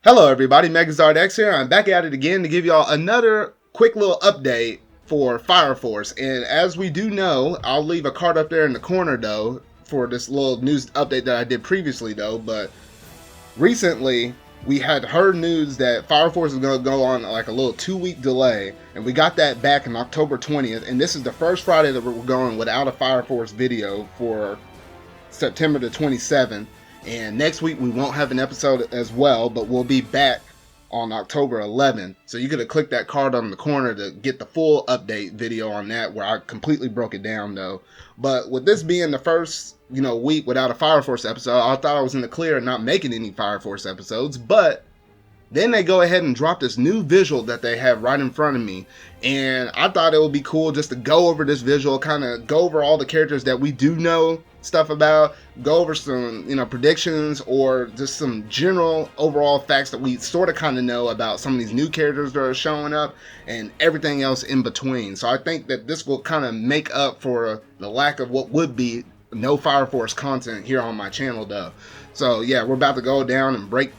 Hello everybody, MegaZardX here. I'm back at it again to give y'all another quick little update for Fire Force. And as we do know, I'll leave a card up there in the corner though for this little news update that I did previously though. But recently we had heard news that Fire Force is going to go on like a little 2-week delay, and we got that back on October 20th. And this is the first Friday that we're going without a Fire Force video for September the 27th. And next week we won't have an episode as well, but we'll be back on October 11th. So you could have clicked that card on the corner to get the full update video on that, where I completely broke it down though. But with this being the first, week without a Fire Force episode, I thought I was in the clear and not making any Fire Force episodes. But then they go ahead and drop this new visual that they have right in front of me. And I thought it would be cool just to go over this visual, kind of go over all the characters that we do know stuff about, go over some, predictions, or just some general overall facts that we sort of kind of know about some of these new characters that are showing up and everything else in between. So I think that this will kind of make up for the lack of what would be no Fire Force content here on my channel though. So yeah, we're about to go down and break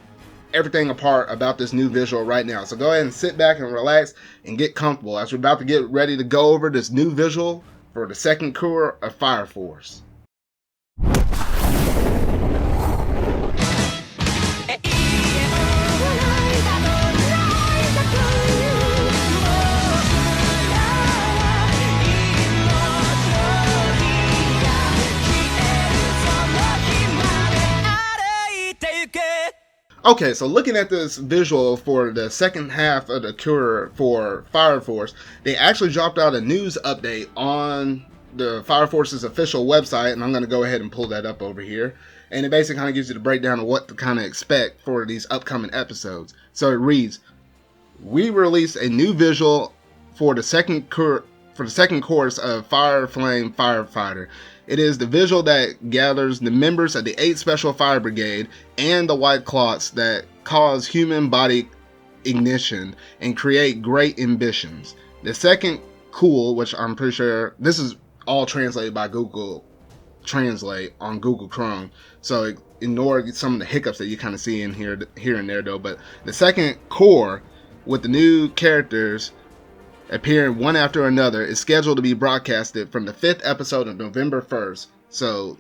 everything apart about this new visual right now. So go ahead and sit back and relax and get comfortable as we're about to get ready to go over this new visual for the second Cour of Fire Force. Okay, so looking at this visual for the second half of the Cour for Fire Force, they actually dropped out a news update on the Fire Force's official website, and I'm going to go ahead and pull that up over here. And it basically kind of gives you the breakdown of what to kind of expect for these upcoming episodes. So it reads, "We released a new visual for the second course of Fire Flame Firefighter. It is the visual that gathers the members of the 8th Special Fire Brigade and the White-Clads that cause human body ignition and create great ambitions. The second Cour," which I'm pretty sure this is all translated by Google Translate on Google Chrome, so ignore some of the hiccups that you kind of see in here and there though. But the second Cour, with the new characters appearing one after another, is scheduled to be broadcasted from the 5th episode of November 1st. So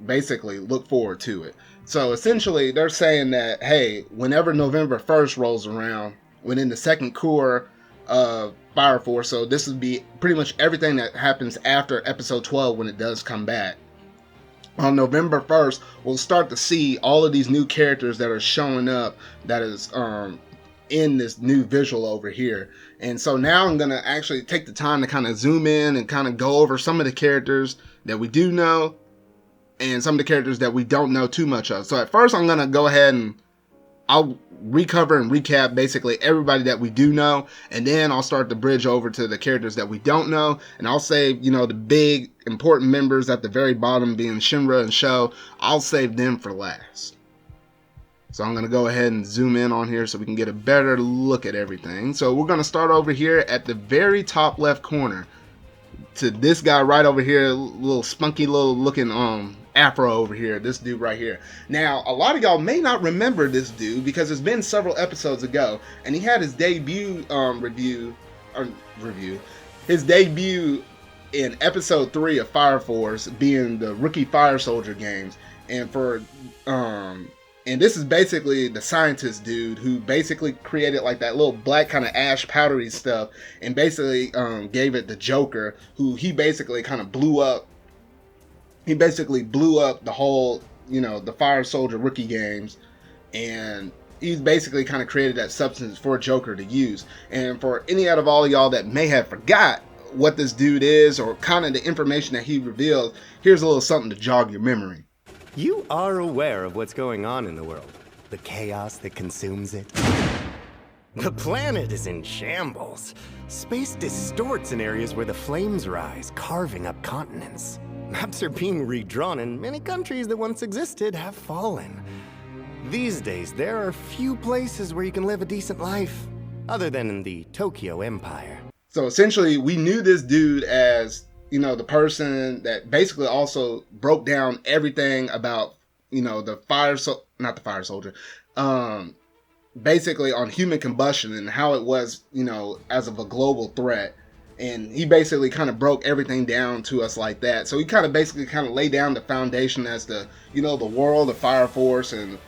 basically look forward to it. So essentially they're saying that, hey, whenever November 1st rolls around, within the second Cour of Fire Force, so this would be pretty much everything that happens after episode 12 when it does come back. On November 1st, we'll start to see all of these new characters that are showing up that is in this new visual over here. And so now I'm going to actually take the time to kind of zoom in and kind of go over some of the characters that we do know and some of the characters that we don't know too much of. So at first I'm going to go ahead and I'll recover and recap basically everybody that we do know, and then I'll start the bridge over to the characters that we don't know, and I'll save, the big important members at the very bottom being Shinra and Sho. I'll save them for last. So I'm going to go ahead and zoom in on here so we can get a better look at everything. So we're going to start over here at the very top left corner to this guy right over here, little spunky little looking afro over here, this dude right here. Now, a lot of y'all may not remember this dude because it's been several episodes ago, and he had his debut his debut in episode 3 of Fire Force, being the Rookie Fire Soldier games. And for and this is basically the scientist dude who basically created like that little black kind of ash powdery stuff and basically gave it the Joker, who he basically kind of blew up. He basically blew up the whole, the Fire Soldier rookie games, and he's basically kind of created that substance for Joker to use. And for any out of all of y'all that may have forgot what this dude is or kind of the information that he revealed, here's a little something to jog your memory. You are aware of what's going on in the world, the chaos that consumes it. The planet is in shambles. Space distorts in areas where the flames rise, carving up continents. Maps are being redrawn, and many countries that once existed have fallen. These days, there are few places where you can live a decent life, other than in the Tokyo Empire. So essentially, we knew this dude as, the person that basically also broke down everything about, not the fire soldier, basically on human combustion and how it was, as of a global threat. And he basically kind of broke everything down to us like that. So he kind of basically laid down the foundation as to, the world of Fire Force and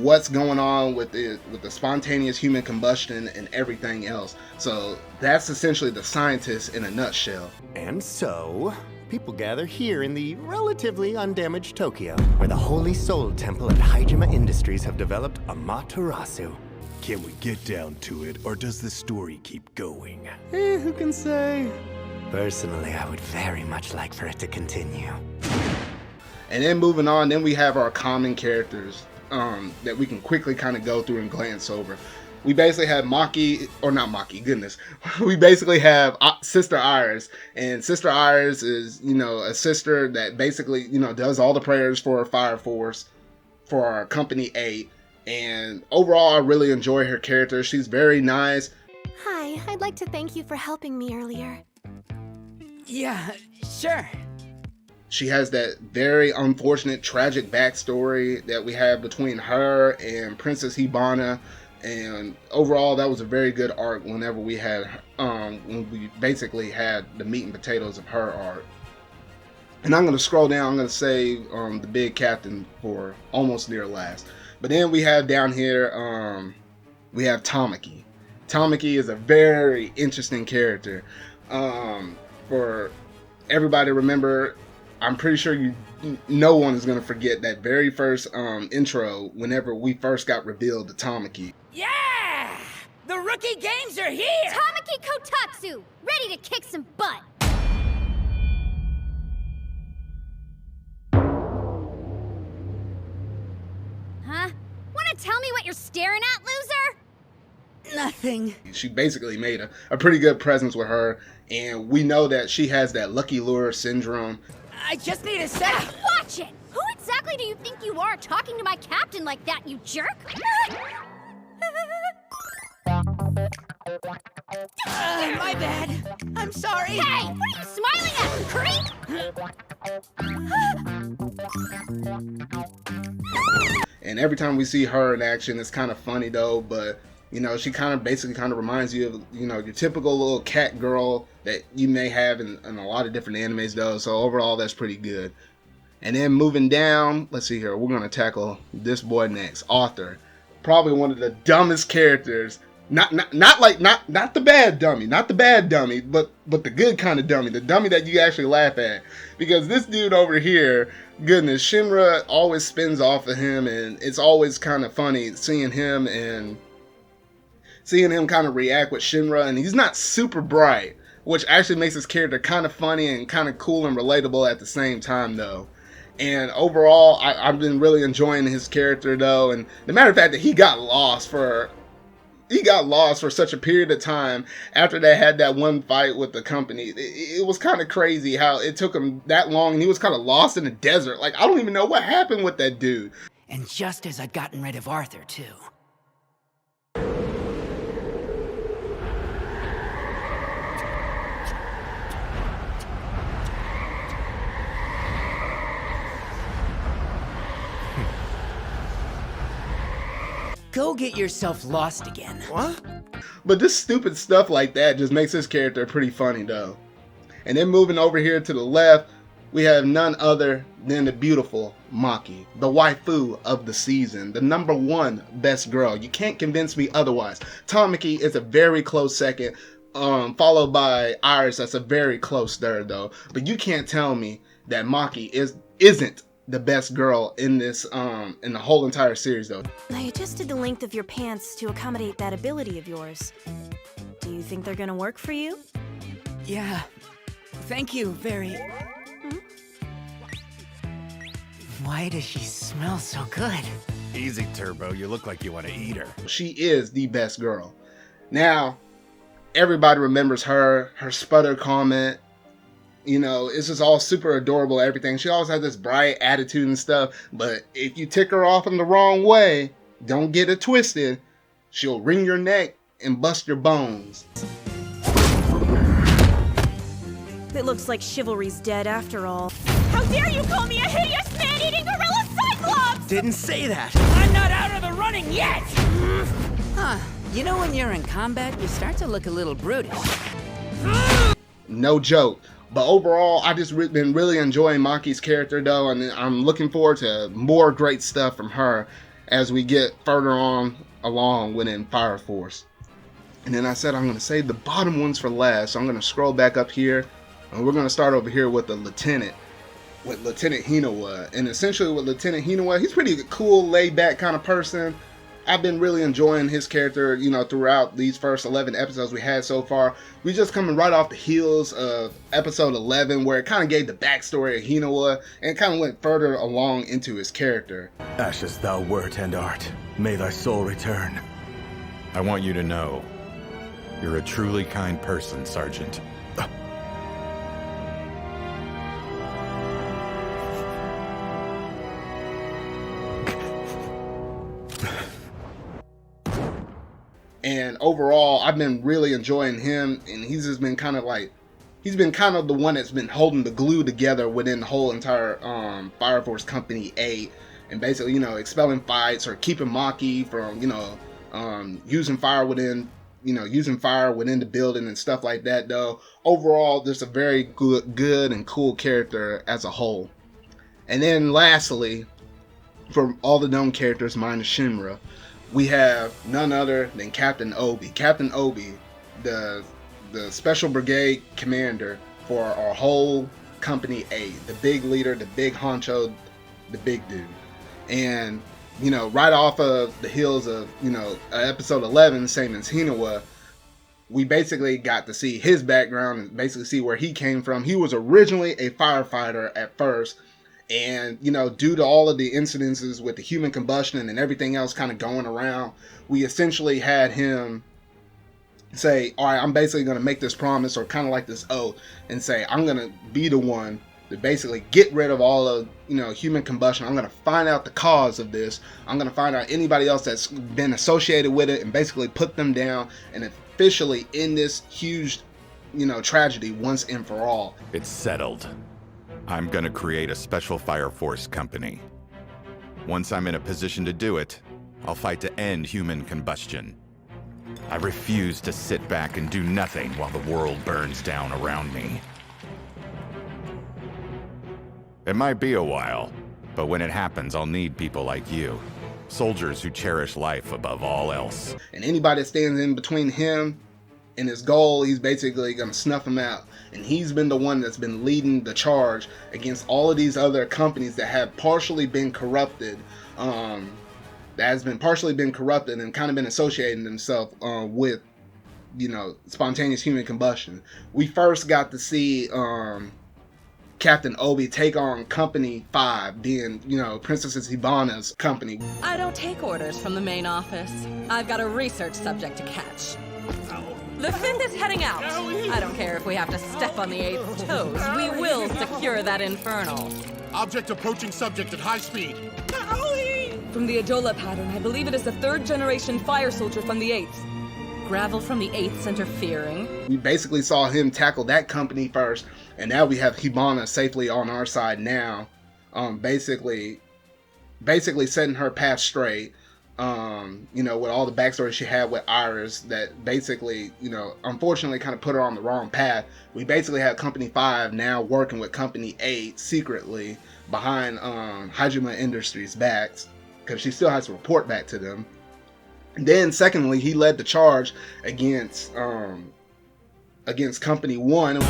what's going on with the spontaneous human combustion and everything else. So that's essentially the scientist in a nutshell. And so, people gather here in the relatively undamaged Tokyo, where the Holy Soul Temple and Hajime Industries have developed Amaterasu. Can we get down to it, or does the story keep going? Who can say? Personally, I would very much like for it to continue. And then moving on, then we have our common characters that we can quickly kind of go through and glance over. We basically have Maki, or not Maki, goodness. We basically have Sister Iris, and Sister Iris is, a sister that basically, does all the prayers for Fire Force, for our Company 8. And overall, I really enjoy her character. She's very nice. Hi, I'd like to thank you for helping me earlier. Yeah, sure. She has that very unfortunate, tragic backstory that we have between her and Princess Hibana. And overall, that was a very good arc whenever we had, when we basically had the meat and potatoes of her arc. And I'm going to scroll down, I'm going to say the big captain for almost near last. But then we have down here, we have Tamaki. Tamaki is a very interesting character. For everybody to remember, I'm pretty sure no one is going to forget that very first intro whenever we first got revealed to Tamaki. Yeah! The rookie games are here! Tamaki Kotatsu, ready to kick some butt. Huh? Wanna tell me what you're staring at, loser? Nothing. She basically made a pretty good presence with her, and we know that she has that lucky lure syndrome. I just need a sec. Watch it! Who exactly do you think you are talking to my captain like that, you jerk? My bad. I'm sorry. Hey! What are you smiling at, creep? And every time we see her in action, it's kind of funny though, but she basically reminds you of, your typical little cat girl that you may have in a lot of different animes though. So overall, that's pretty good. And then moving down, let's see here, we're going to tackle this boy next, Arthur. Probably one of the dumbest characters. Not the bad dummy, but the good kind of dummy, the dummy that you actually laugh at. Because this dude over here, goodness, Shinra always spins off of him, and it's always kind of funny seeing him kind of react with Shinra. And he's not super bright, which actually makes his character kind of funny and kind of cool and relatable at the same time though. And overall, I've been really enjoying his character though. And the matter of fact that he got lost for such a period of time after they had that one fight with the company. It was kind of crazy how it took him that long, and he was kind of lost in the desert. Like, I don't even know what happened with that dude. And just as I'd gotten rid of Arthur, too. Go get yourself lost again. What? But this stupid stuff like that just makes his character pretty funny though. And then moving over here to the left, we have none other than the beautiful Maki, the waifu of the season, the #1 best girl. You can't convince me otherwise. Tamaki is a very close second, followed by Iris. That's a very close third though. But you can't tell me that Maki isn't the best girl in this in the whole entire series though. I adjusted the length of your pants to accommodate that ability of yours. Do you think they're gonna work for you? Yeah. Thank you very... Why does she smell so good? Easy, Turbo. You look like you want to eat her. She is the best girl. Now, everybody remembers her sputter comment. It's just all super adorable, everything. She always has this bright attitude and stuff, but if you tick her off in the wrong way, don't get it twisted, she'll wring your neck and bust your bones. It looks like chivalry's dead after all. How dare you call me a hideous man-eating gorilla cyclops! Didn't say that. I'm not out of the running yet! You know, when you're in combat, you start to look a little brutish. No joke. But overall, I just been really enjoying Maki's character though, and I'm looking forward to more great stuff from her as we get further on along within Fire Force. And then I said I'm going to save the bottom ones for last, so I'm going to scroll back up here, and we're going to start over here with the Lieutenant, with Lieutenant Hinawa. And essentially with Lieutenant Hinawa, he's pretty cool, laid-back kind of person. I've been really enjoying his character, you know, throughout these first 11 episodes we had so far. We just coming right off the heels of episode 11, where it kind of gave the backstory of Hinawa and kind of went further along into his character. Ashes thou wert and art, may thy soul return. I want you to know, you're a truly kind person, Sergeant. And overall, I've been really enjoying him, and he's just been kind of like, he's been kind of the one that's been holding the glue together within the whole entire Fire Force Company 8, and basically, you know, expelling fights or keeping Maki from, you know, using fire within the building and stuff like that. Though overall, just a very good and cool character as a whole. And then lastly, from all the known characters minus Shinra, we have none other than Captain Obi. Captain Obi, the Special Brigade commander for our whole Company 8. The big leader, the big honcho, the big dude. And, you know, right off of the heels of, you know, episode 11, same as Hinawa, we basically got to see his background and basically see where he came from. He was originally a firefighter at first. And, you know, due to all of the incidences with the human combustion and everything else kind of going around, we essentially had him say, all right, I'm basically going to make this promise, or kind of like this oath, and say, I'm going to be the one to basically get rid of all of, you know, human combustion. I'm going to find out the cause of this. I'm going to find out anybody else that's been associated with it and basically put them down and officially end this huge, you know, tragedy once and for all. It's settled. I'm gonna create a special Fire Force company. Once I'm in a position to do it, I'll fight to end human combustion. I refuse to sit back and do nothing while the world burns down around me. It might be a while, but when it happens, I'll need people like you. Soldiers who cherish life above all else. And anybody that stands in between him and his goal, he's basically going to snuff him out. And he's been the one that's been leading the charge against all of these other companies that have partially been corrupted, and kind of been associating themselves with, you know, spontaneous human combustion. We first got to see Captain Obi take on Company 5, being, you know, Princess Hibana's company. I don't take orders from the main office. I've got a research subject to catch. The 5th is heading out. I don't care if we have to step on the 8th's toes. We will secure that infernal. Object approaching subject at high speed. From the Adola pattern, I believe it is a 3rd-generation fire soldier from the 8th. Gravel from the 8th's interfering. We basically saw him tackle that company first, and now we have Hibana safely on our side now. Basically setting her path straight. You know, with all the backstory she had with Iris, that basically, you know, unfortunately kind of put her on the wrong path. We basically have Company 5 now working with Company 8 secretly behind Hajime Industries' backs, because she still has to report back to them. And then secondly, he led the charge against Company 1.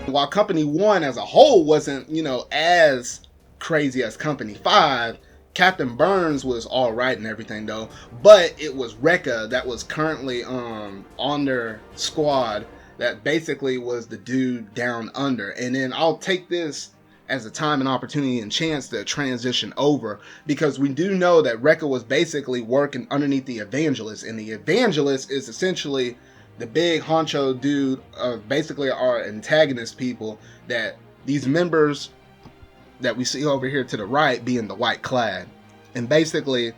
While Company 1 as a whole wasn't, you know, as crazy as Company 5, Captain Burns was alright and everything though. But it was Rekka that was currently on their squad that basically was the dude down under. And then I'll take this as a time and opportunity and chance to transition over, because we do know that Rekka was basically working underneath the Evangelist, and the Evangelist is essentially the big honcho dude of basically our antagonist people that these members that we see over here to the right being the White-Clad. And basically,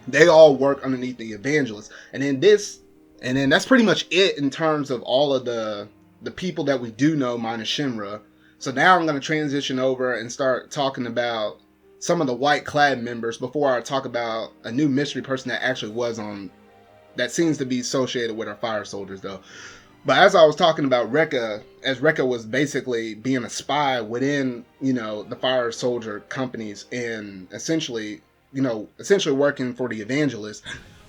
they all work underneath the Evangelists. And then that's pretty much it in terms of all of the people that we do know minus Shinra. So now I'm going to transition over and start talking about some of the White-Clad members before I talk about a new mystery person that actually was on, that seems to be associated with our fire soldiers though. But as I was talking about Rekka, as Rekka was basically being a spy within, the fire soldier companies and essentially working for the Evangelists,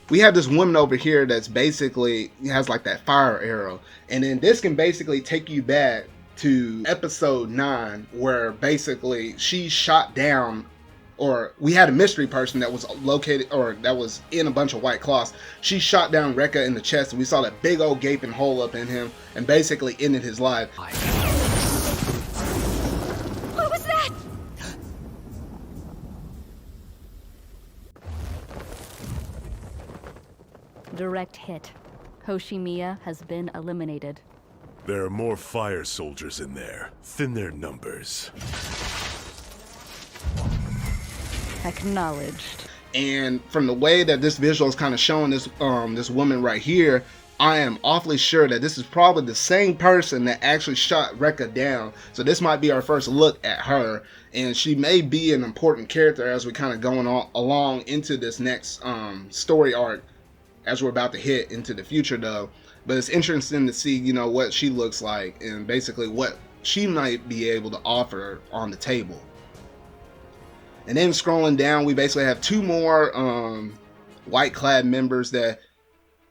we have this woman over here that's basically has like that fire arrow. And then this can basically take you back to episode 9, where basically she shot down, or we had a mystery person that was located, or that was in a bunch of white cloths. She shot down Rekka in the chest, and we saw that big old gaping hole up in him, and basically ended his life. What was that? Direct hit. Hoshimiya has been eliminated. There are more fire soldiers in there. Thin their numbers. Acknowledged. And from the way that this visual is kind of showing this this woman right here, I am awfully sure that this is probably the same person that actually shot Rekka down. So this might be our first look at her, and she may be an important character as we kind of going along into this next story arc, as we're about to hit into the future though. But it's interesting to see, what she looks like and basically what she might be able to offer on the table. And then scrolling down, we basically have 2 more White-Clad members that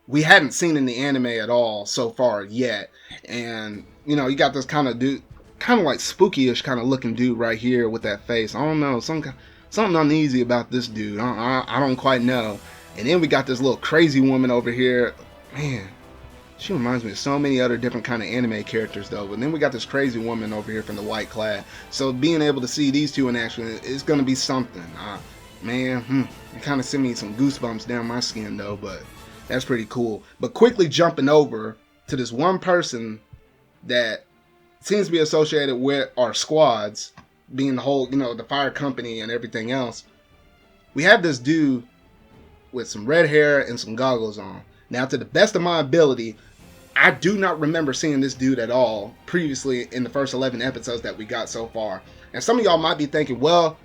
we hadn't seen in the anime at all so far yet. And, you got this kind of dude, kind of like spooky-ish kind of looking dude right here with that face. I don't know, something uneasy about this dude. I don't quite know. And then we got this little crazy woman over here. Man, she reminds me of so many other different kind of anime characters though. But then we got this crazy woman over here from the White-Clad. So being able to see these two in action is going to be something. It kind of sent me some goosebumps down my skin though, but that's pretty cool. But quickly jumping over to this one person that seems to be associated with our squads, being the whole, the fire company and everything else. We have this dude with some red hair and some goggles on. Now, to the best of my ability, I do not remember seeing this dude at all previously in the first 11 episodes that we got so far. And some of y'all might be thinking, well,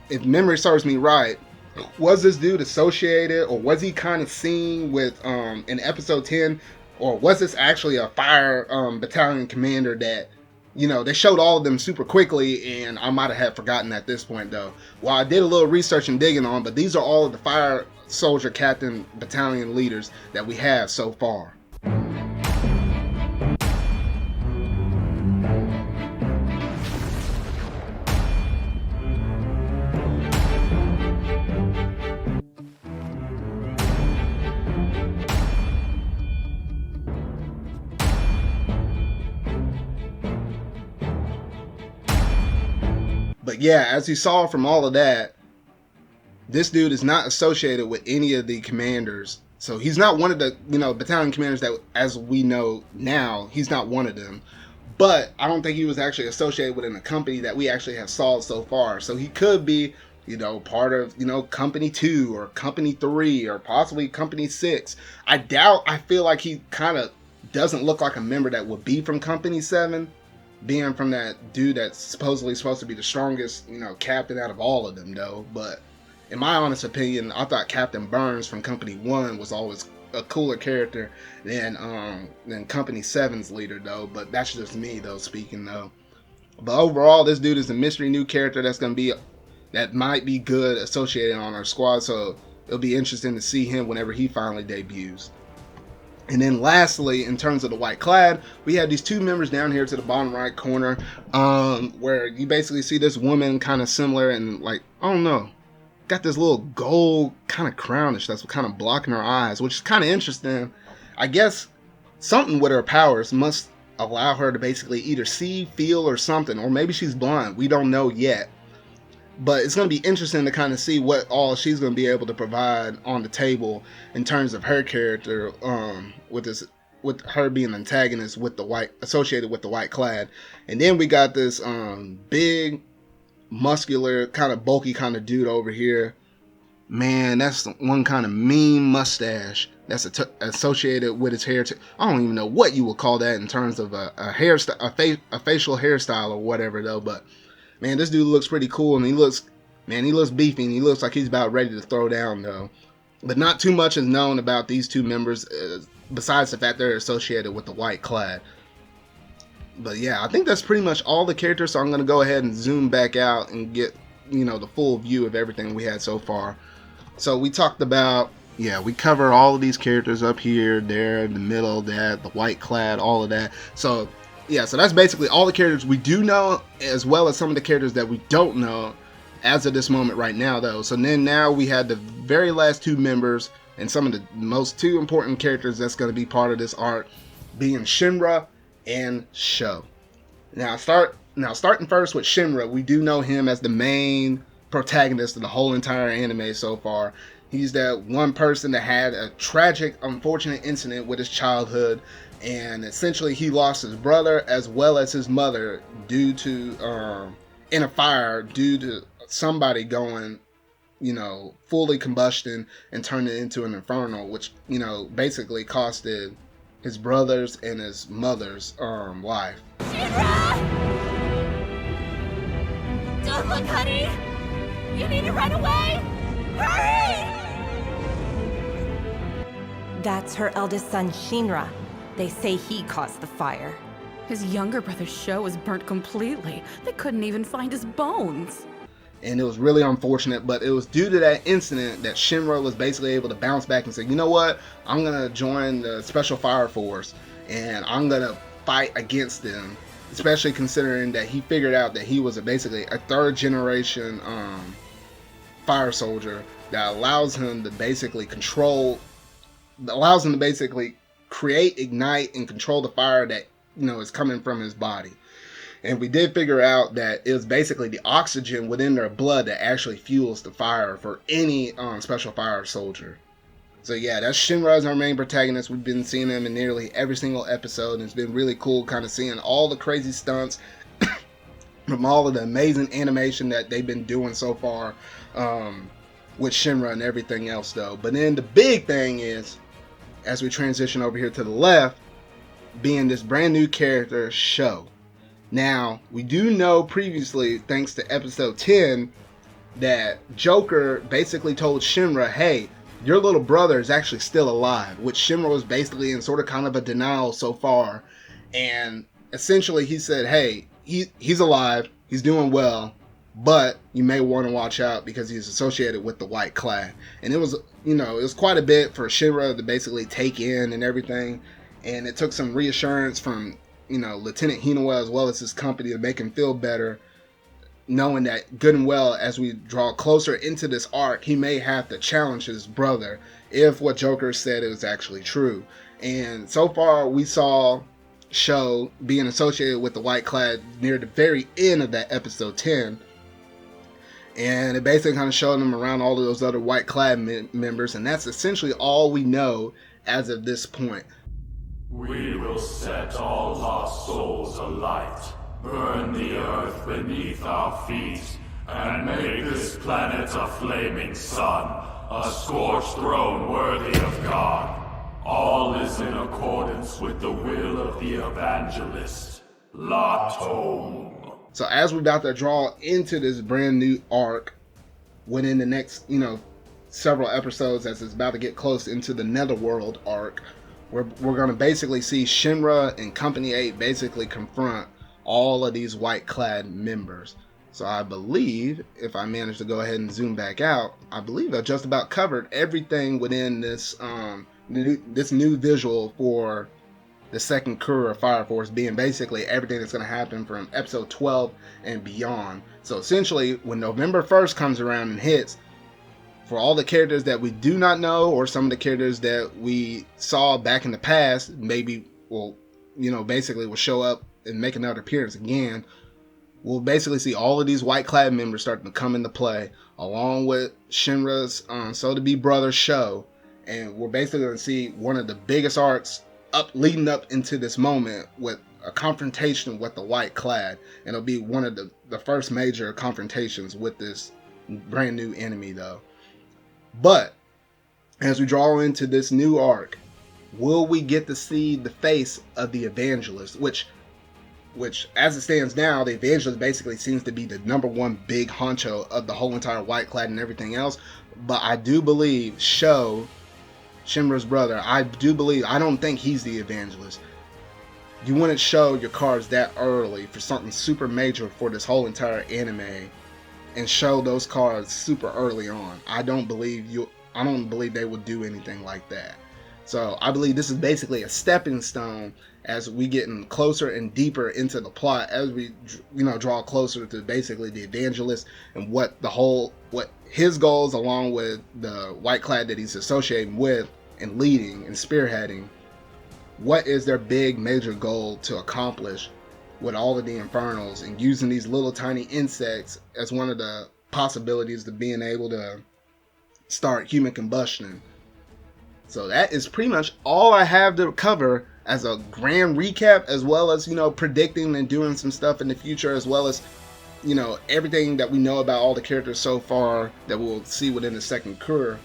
if memory serves me right, was this dude associated, or was he kind of seen with in episode 10, or was this actually a fire battalion commander that, they showed all of them super quickly, and I might have had forgotten at this point though. Well, I did a little research and digging on, but these are all of the fire soldier captain battalion leaders that we have so far. But yeah, as you saw from all of that, this dude is not associated with any of the commanders. So he's not one of the, battalion commanders that, as we know now, he's not one of them. But I don't think he was actually associated within a company that we actually have saw so far. So he could be, part of, Company 2 or Company 3 or possibly Company 6. I feel like he kind of doesn't look like a member that would be from Company 7. Being from that dude that's supposedly supposed to be the strongest, captain out of all of them, though. But in my honest opinion, I thought Captain Burns from Company 1 was always a cooler character than Company 7's leader, though. But that's just me, though, speaking, though. But overall, this dude is a mystery new character that might be good associated on our squad. So it'll be interesting to see him whenever he finally debuts. And then lastly, in terms of the White-Clad, we have these 2 members down here to the bottom right corner, where you basically see this woman kind of similar and like, I don't know, got this little gold kind of crownish that's kind of blocking her eyes, which is kind of interesting. I guess something with her powers must allow her to basically either see, feel, or something, or maybe she's blind. We don't know yet. But it's going to be interesting to kind of see what all she's going to be able to provide on the table in terms of her character with this with her being an antagonist with associated with the White-Clad. And then we got this big, muscular, kind of bulky kind of dude over here. Man, that's one kind of mean mustache that's associated with his hair. I don't even know what you would call that in terms of a hairstyle, a facial hairstyle or whatever though. But man, this dude looks pretty cool, and he looks beefy, and he looks like he's about ready to throw down though. But not too much is known about these two members, besides the fact they're associated with the White-Clad. But yeah, I think that's pretty much all the characters, so I'm going to go ahead and zoom back out and get, the full view of everything we had so far. So we talked about, we cover all of these characters up here, there, in the middle, the White-Clad, all of that. So yeah, so that's basically all the characters we do know, as well as some of the characters that we don't know as of this moment right now though. So then now we had the very last two members and some of the most two important characters that's going to be part of this arc, being Shinra and Sho. Now starting first with Shinra, we do know him as the main protagonist of the whole entire anime so far. He's that one person that had a tragic, unfortunate incident with his childhood, and essentially he lost his brother as well as his mother due to in a fire due to somebody going, fully combustion and turning it into an inferno, which, basically costed his brother's and his mother's life. Shinra! Don't look, honey! You need to run away! Hurry! That's her eldest son, Shinra. They say he caused the fire. His younger brother Sho was burnt completely. They couldn't even find his bones. And it was really unfortunate, but it was due to that incident that Shinra was basically able to bounce back and say, you know what, I'm going to join the Special Fire Force and I'm going to fight against them, especially considering that he figured out that he was basically a third generation fire soldier that allows him to basically create, ignite, and control the fire that, is coming from his body. And we did figure out that it was basically the oxygen within their blood that actually fuels the fire for any special fire soldier. So yeah, that's Shinra as our main protagonist. We've been seeing him in nearly every single episode, and it's been really cool kind of seeing all the crazy stunts from all of the amazing animation that they've been doing so far with Shinra and everything else though. But then the big thing is, as we transition over here to the left, being this brand new character, Sho. Now, we do know previously, thanks to episode 10, that Joker basically told Shinra, hey, your little brother is actually still alive, which Shinra was basically in sort of kind of a denial so far. And essentially he said, hey, he's alive, he's doing well, but you may want to watch out because he's associated with the White-Clad. And it was, it was quite a bit for Shinra to basically take in and everything. And it took some reassurance from Lieutenant Hinawa as well as his company to make him feel better, knowing that good and well as we draw closer into this arc, he may have to challenge his brother if what Joker said is actually true. And so far we saw Sho being associated with the White-Clad near the very end of that episode 10, and it basically kind of showed him around all of those other White-Clad members, and that's essentially all we know as of this point. We will set all lost souls alight, burn the earth beneath our feet, and make this planet a flaming sun, a scorched throne worthy of God. All is in accordance with the will of the evangelist, Latom. So as we're about to draw into this brand new arc, within the next, several episodes, as it's about to get close into the Netherworld arc, we're going to basically see Shinra and Company 8 basically confront all of these White-Clad members. So I believe, if I manage to go ahead and zoom back out, I believe I've just about covered everything within this this new visual for the second Cour of Fire Force, being basically everything that's going to happen from episode 12 and beyond. So essentially, when November 1st comes around and hits, for all the characters that we do not know, or some of the characters that we saw back in the past, maybe will, basically will show up and make another appearance again, we'll basically see all of these White-Clad members starting to come into play, along with Shinra's so-to-be brother Sho, and we're basically going to see one of the biggest arcs leading up into this moment with a confrontation with the White-Clad, and it'll be one of the first major confrontations with this brand new enemy though. But as we draw into this new arc, will we get to see the face of the Evangelist, which as it stands now, the Evangelist basically seems to be the #1 big honcho of the whole entire White-Clad and everything else. But I do believe Sho, Shinra's brother, I don't think he's the Evangelist. You wouldn't show your cards that early for something super major for this whole entire anime and show those cards super early on. I don't believe they would do anything like that. So I believe this is basically a stepping stone as we getting closer and deeper into the plot, as we draw closer to basically the Evangelist and what his goals, along with the White-Clad that he's associating with and leading and spearheading. What is their big major goal to accomplish with all of the Infernals, and using these little tiny insects as one of the possibilities to being able to start human combustion. So that is pretty much all I have to cover as a grand recap, as well as predicting and doing some stuff in the future, as well as everything that we know about all the characters so far that we'll see within the second Cour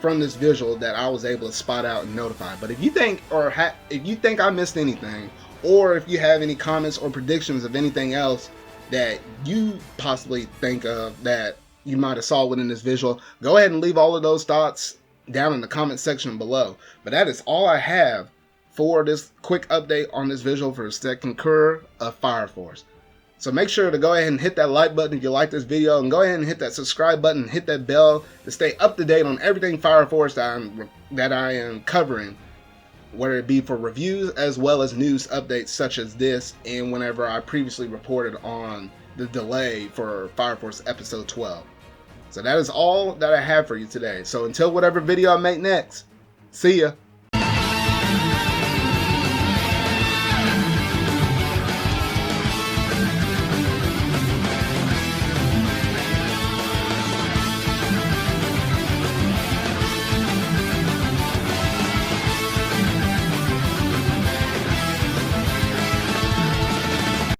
from this visual that I was able to spot out and notify. But if you think I missed anything, or if you have any comments or predictions of anything else that you possibly think of that you might have saw within this visual, go ahead and leave all of those thoughts down in the comment section below. But that is all I have for this quick update on this visual for the second Cour of Fire Force. So make sure to go ahead and hit that like button if you like this video, and go ahead and hit that subscribe button and hit that bell to stay up to date on everything Fire Force that I am covering, whether it be for reviews as well as news updates such as this, and whenever I previously reported on the delay for Fire Force episode 12. So that is all that I have for you today. So until whatever video I make next, see ya.